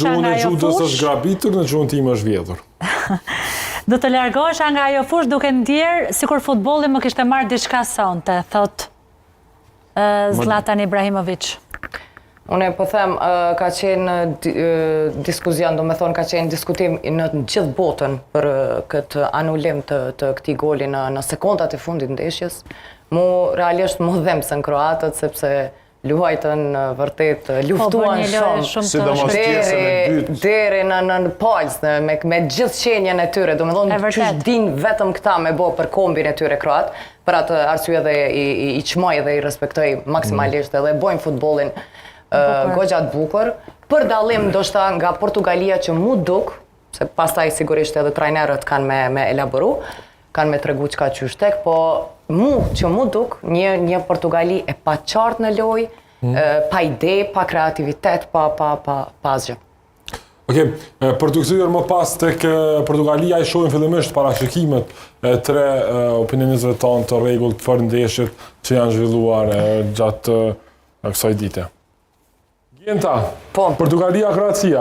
largohesha nga ajo Gjudës fush. është grabitur, në gjuhën time është vjetur. Do të largohesha nga ajo fush duke ndjerë sikur futbolli më kishte marrë diçka sonte, thot Zlatan Ibrahimović. Unë po them, ka qenë diskuzion, do me thonë ka qenë diskutim në gjithë botën për këtë anulim të këtij goli në sekondat e fundit ndeshjes. Mu realisht mu dhemsën kroatët sepse luajtën vërtet luftuan shumë deri në palës me gjithë qenjen e tyre, do me thonë që din vetëm këta me bo për kombin e tyre kroat, për atë arsye dhe i qmoj dhe i respektoj maksimalisht dhe bojnë futbolin goxhat bukur, për dallim ndoshta nga Portugalia që mu duk, se pastaj sigurisht edhe trajnerët kanë me elaboru, kanë me tregu çka qysh tek, po që mu duk një Portugali e pa qartë në lojë, pa ide, pa kreativitet, pa asgjë. Okej, për të kthyer më pas tek Portugalia i shohim fillimisht parashikimet e tre opinionistëve tanë të rregullt për ndeshjet që janë zhvilluar gjatë kësaj dite. Gjenta, Portugalia, Kroacia.